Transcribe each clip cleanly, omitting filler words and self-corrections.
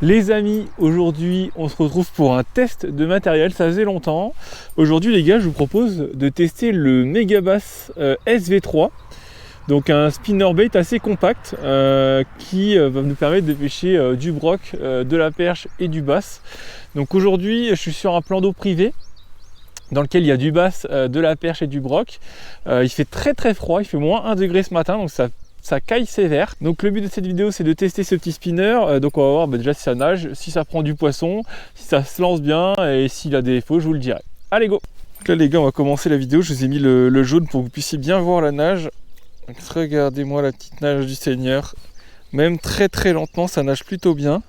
Les amis, aujourd'hui on se retrouve pour un test de matériel, ça faisait longtemps. Aujourd'hui les gars, je vous propose de tester le Megabass SV3. Donc un spinnerbait assez compact qui va nous permettre de pêcher du broc, de la perche et du bass. Donc aujourd'hui je suis sur un plan d'eau privé dans lequel il y a du bass, de la perche et du broc. Il fait très froid, il fait moins 1 degré ce matin, donc ça caille sévère. Donc le but de cette vidéo c'est de tester ce petit spinner. Donc on va voir déjà si ça nage, si ça prend du poisson, si ça se lance bien et s'il a des défauts, je vous le dirai. Allez go! Donc là les gars, on va commencer la vidéo. Je vous ai mis le jaune pour que vous puissiez bien voir la nage. Donc regardez-moi la petite nage du Seigneur. Même très lentement, ça nage plutôt bien.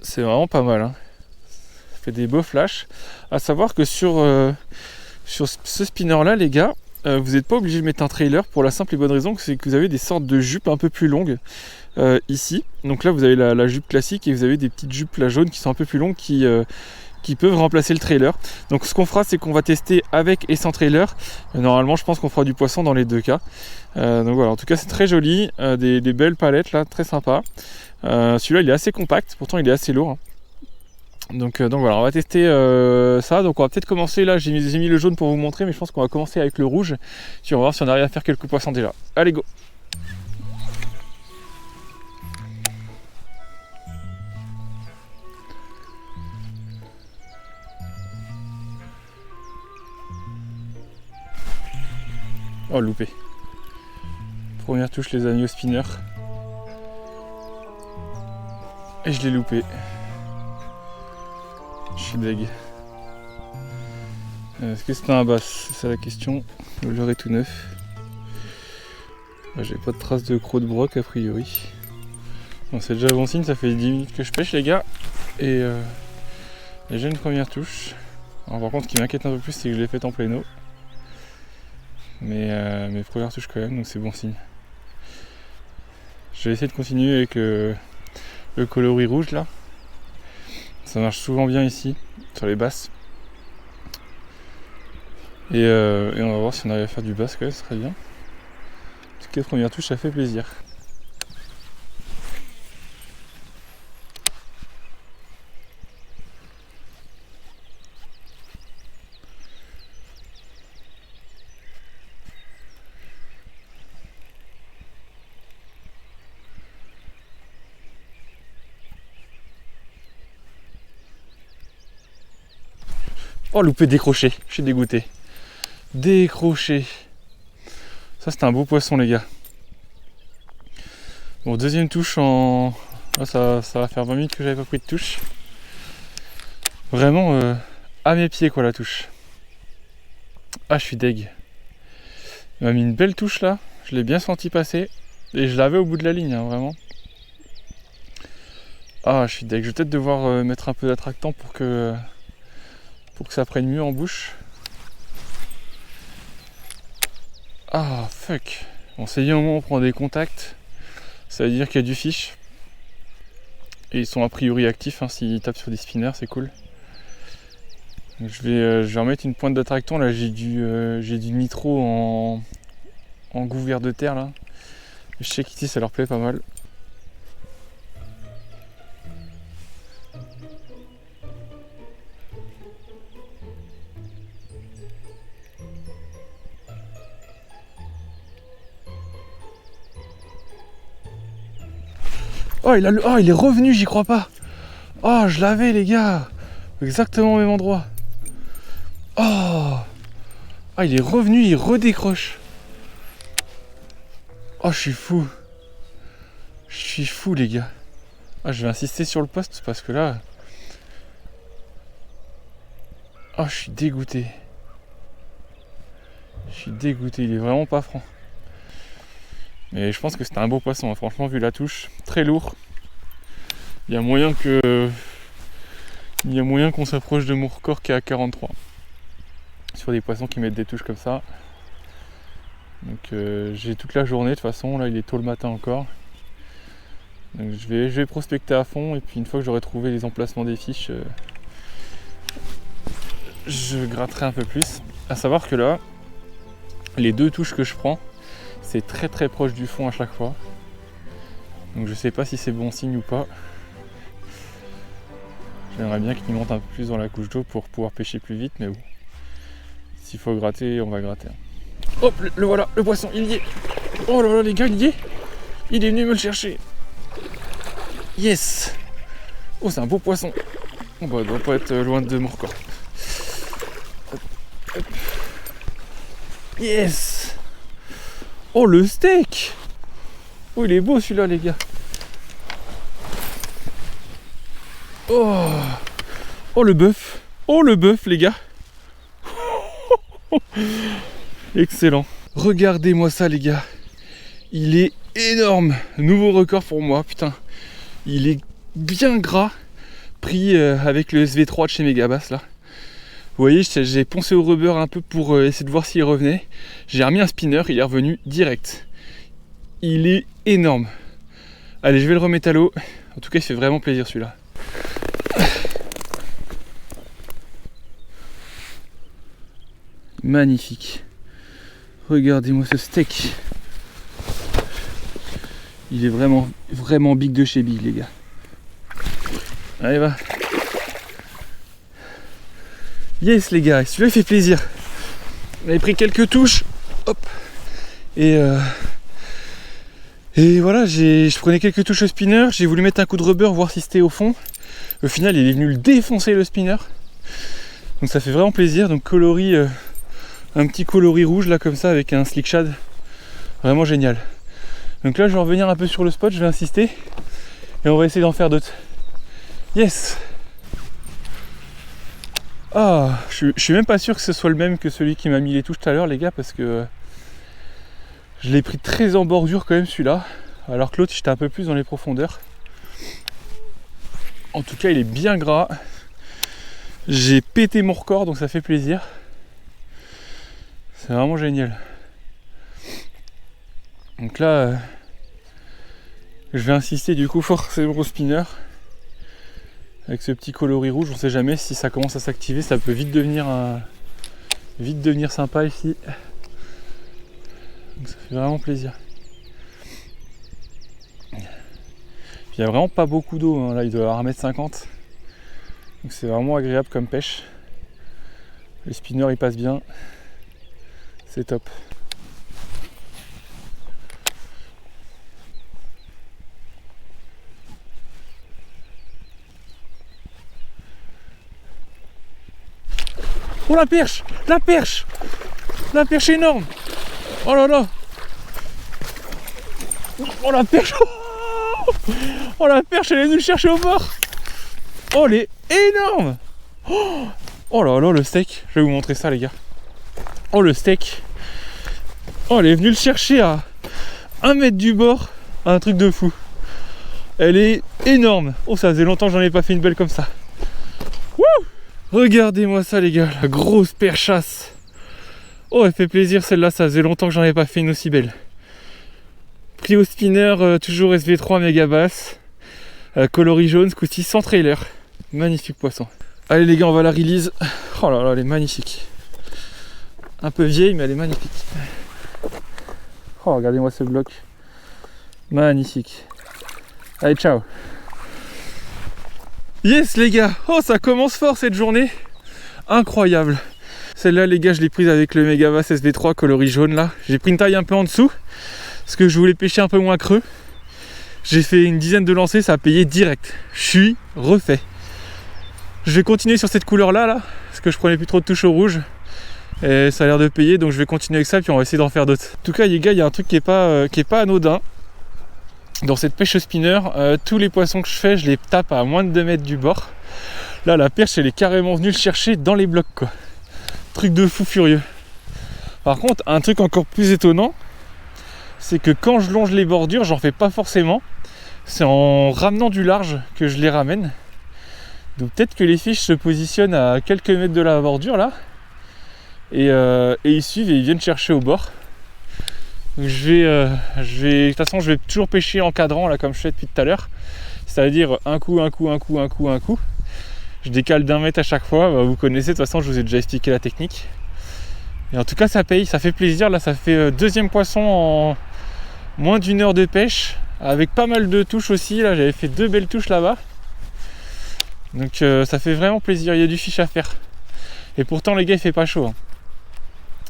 C'est vraiment pas mal, hein. Ça fait des beaux flashs. À savoir que sur ce spinner là les gars, vous n'êtes pas obligé de mettre un trailer pour la simple et bonne raison que c'est que vous avez des sortes de jupes un peu plus longues ici. Donc là vous avez la jupe classique et vous avez des petites jupes là jaunes qui sont un peu plus longues qui peuvent remplacer le trailer. Donc ce qu'on fera c'est qu'on va tester avec et sans trailer. Normalement je pense qu'on fera du poisson dans les deux cas. Donc voilà, en tout cas c'est très joli, des belles palettes là, très sympa. Celui-là il est assez compact, pourtant il est assez lourd, hein. Donc voilà, on va tester ça. Donc on va peut-être commencer là, j'ai mis le jaune pour vous montrer, mais je pense qu'on va commencer avec le rouge. Puis on va voir si on arrive à faire quelques poissons déjà. Allez go! Oh loupé. Première touche les amis au spinner. Et je l'ai loupé. Je suis deg. Est-ce que c'est un bass? C'est ça la question. Le leurre est tout neuf. J'ai pas de traces de crocs de broc a priori. Bon, c'est déjà bon signe, ça fait 10 minutes que je pêche les gars. Et j'ai une première touche. Alors, par contre ce qui m'inquiète un peu plus c'est que je l'ai faite en pleine eau. Mais mes premières touches quand même, donc c'est bon signe. Je vais essayer de continuer avec le coloris rouge là. Ça marche souvent bien ici, sur les basses. Et on va voir si on arrive à faire du bass quand même, ce serait bien. En tout cas, première touche, ça fait plaisir. Oh loupé, décroché, je suis dégoûté. Décroché. Ça c'est un beau poisson les gars. Bon, deuxième touche en... Là, ça va faire 20 minutes que j'avais pas pris de touche. Vraiment à mes pieds quoi la touche. Ah je suis deg. Il m'a mis une belle touche là, je l'ai bien senti passer. Et je l'avais au bout de la ligne hein, vraiment. Ah je suis deg, je vais peut-être devoir mettre un peu d'attractant pour que ça prenne mieux en bouche. Ah fuck. Bon c'est bien au moment où on prend des contacts. Ça veut dire qu'il y a du fish. Et ils sont a priori actifs hein, s'ils tapent sur des spinners, c'est cool. Donc je vais remettre une pointe d'attractant. Là j'ai du nitro en goût vert de terre là. Je sais qu'ici ça leur plaît pas mal. Oh il est revenu, j'y crois pas. Oh je l'avais les gars. Exactement au même endroit. Oh. Ah il est revenu, il redécroche. Oh je suis fou. Je suis fou les gars. Ah je vais insister sur le poste parce que là. Oh je suis dégoûté. Je suis dégoûté, il est vraiment pas franc. Mais je pense que c'était un beau poisson, hein. Franchement vu la touche, très lourd. Il y a moyen qu'on s'approche de mon record qui est à 43. Sur des poissons qui mettent des touches comme ça. Donc j'ai toute la journée de toute façon, là il est tôt le matin encore. Donc je vais prospecter à fond et puis une fois que j'aurai trouvé les emplacements des fiches, je gratterai un peu plus. À savoir que là, les deux touches que je prends, c'est très proche du fond à chaque fois. Donc je sais pas si c'est bon signe ou pas. J'aimerais bien qu'il monte un peu plus dans la couche d'eau pour pouvoir pêcher plus vite, mais bon. S'il faut gratter, on va gratter. Hop, le voilà, le poisson, il y est. Oh là là les gars, il y est. Il est venu me le chercher. Yes. Oh, c'est un beau poisson. Bon bah, il doit pas être loin de mon record. Hop, hop. Yes. Oh, le steak. Oh, il est beau celui-là les gars. Oh, oh le bœuf. Oh le bœuf les gars. Excellent. Regardez-moi ça les gars. Il est énorme. Nouveau record pour moi, putain. Il est bien gras. Pris avec le SV3 de chez Megabass là. Vous voyez, j'ai poncé au rubber un peu pour essayer de voir s'il revenait. J'ai remis un spinner, il est revenu direct. Il est énorme. Allez, je vais le remettre à l'eau. En tout cas, il fait vraiment plaisir celui-là. Magnifique. Regardez-moi ce steak. Il est vraiment, vraiment big de chez big, les gars. Allez, va. Yes, les gars. Celui-là, il fait plaisir. On avait pris quelques touches. Hop. Et voilà, je prenais quelques touches au spinner. J'ai voulu mettre un coup de rubber, voir si c'était au fond. Au final, il est venu le défoncer, le spinner. Donc ça fait vraiment plaisir. Donc coloris... un petit coloris rouge là comme ça avec un slick shad, vraiment génial. Donc là je vais revenir un peu sur le spot, je vais insister et on va essayer d'en faire d'autres. Yes. Ah, je suis même pas sûr que ce soit le même que celui qui m'a mis les touches tout à l'heure les gars, parce que je l'ai pris très en bordure quand même celui-là, alors que l'autre j'étais un peu plus dans les profondeurs. En tout cas il est bien gras, j'ai pété mon record donc ça fait plaisir. C'est vraiment génial. Donc là, je vais insister du coup forcément au spinner. Avec ce petit coloris rouge, on sait jamais si ça commence à s'activer, ça peut vite devenir sympa ici. Donc ça fait vraiment plaisir. Puis il n'y a vraiment pas beaucoup d'eau, hein. Là il doit y avoir 1,50 m. Donc c'est vraiment agréable comme pêche. Les spinners ils passent bien. C'est top. Oh la perche! La perche! La perche énorme! Oh là là! Oh la perche! Oh la perche, elle est venue le chercher au bord! Oh elle est énorme! Oh là là, le steak! Je vais vous montrer ça les gars. Oh le steak! Oh, elle est venue le chercher à 1 mètre du bord, un truc de fou. Elle est énorme. Oh, ça faisait longtemps que j'en ai pas fait une belle comme ça. Wouh! Regardez-moi ça les gars, la grosse perchasse. Oh, elle fait plaisir celle-là, ça faisait longtemps que j'en ai pas fait une aussi belle. Pris au spinner, toujours SV3 Megabass. Coloris jaune, ce coup-ci sans trailer. Magnifique poisson. Allez les gars, on va la release. Oh là là, elle est magnifique. Un peu vieille, mais elle est magnifique. Oh, regardez-moi ce bloc. Magnifique. Allez, ciao. Yes, les gars. Oh, ça commence fort cette journée. Incroyable. Celle-là, les gars, je l'ai prise avec le Megabass SV3 coloris jaune, là. J'ai pris une taille un peu en dessous, parce que je voulais pêcher un peu moins creux. J'ai fait une dizaine de lancers, ça a payé direct. Je suis refait. Je vais continuer sur cette couleur-là, là, parce que je prenais plus trop de touches au rouge. Et ça a l'air de payer, donc je vais continuer avec ça, puis on va essayer d'en faire d'autres. En tout cas les gars, il y a un truc qui est pas anodin dans cette pêche au spinner. Tous les poissons que je fais, je les tape à moins de 2 mètres du bord. Là la perche elle est carrément venue le chercher dans les blocs quoi. Truc de fou furieux. Par contre un truc encore plus étonnant, c'est que quand je longe les bordures, j'en fais pas forcément. C'est en ramenant du large que je les ramène. Donc peut-être que les fiches se positionnent à quelques mètres de la bordure là. Et ils suivent et ils viennent chercher au bord. Donc de toute façon je vais toujours pêcher en cadrant là comme je fais depuis tout à l'heure. C'est-à-dire un coup. Je décale d'1 mètre à chaque fois. Bah, vous connaissez, de toute façon je vous ai déjà expliqué la technique. Et en tout cas ça paye, ça fait plaisir. Là ça fait deuxième poisson en moins d'1 heure de pêche. avec pas mal de touches aussi. Là j'avais fait 2 belles touches là-bas, donc ça fait vraiment plaisir, il y a du fiche à faire. Et pourtant les gars il fait pas chaud, hein.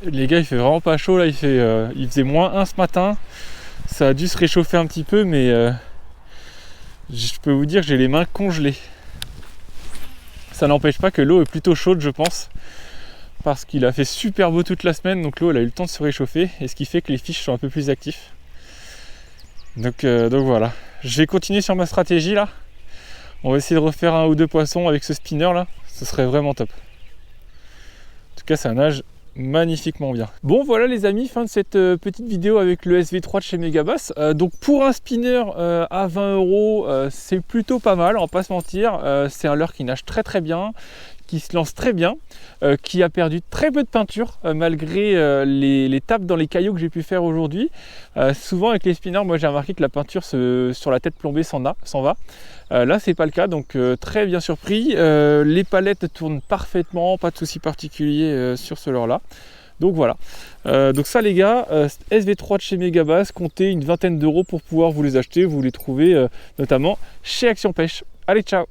Les gars il fait vraiment pas chaud là, il faisait -1 ce matin. Ça a dû se réchauffer un petit peu, mais je peux vous dire que j'ai les mains congelées. Ça n'empêche pas que l'eau est plutôt chaude, je pense, parce qu'il a fait super beau toute la semaine, donc l'eau elle a eu le temps de se réchauffer, et ce qui fait que les fiches sont un peu plus actifs. Donc voilà, je vais continuer sur ma stratégie là. On va essayer de refaire 1 ou 2 poissons avec ce spinner là, ce serait vraiment top. En tout cas ça nage magnifiquement bien. Bon voilà les amis, fin de cette petite vidéo avec le SV3 de chez Megabass. Donc pour un spinner à 20 €, c'est plutôt pas mal, on va pas se mentir. C'est un leurre qui nage très très bien, qui se lance très bien, qui a perdu très peu de peinture malgré les tapes dans les cailloux que j'ai pu faire aujourd'hui. Souvent avec les spinners, moi j'ai remarqué que la peinture sur la tête plombée s'en va. Là c'est pas le cas, donc très bien surpris. Les palettes tournent parfaitement, pas de souci particulier sur ce leurre là. Donc voilà, donc ça les gars, SV3 de chez Megabass, comptez une vingtaine d'euros pour pouvoir vous les acheter. Vous les trouvez notamment chez Action Pêche. Allez, ciao!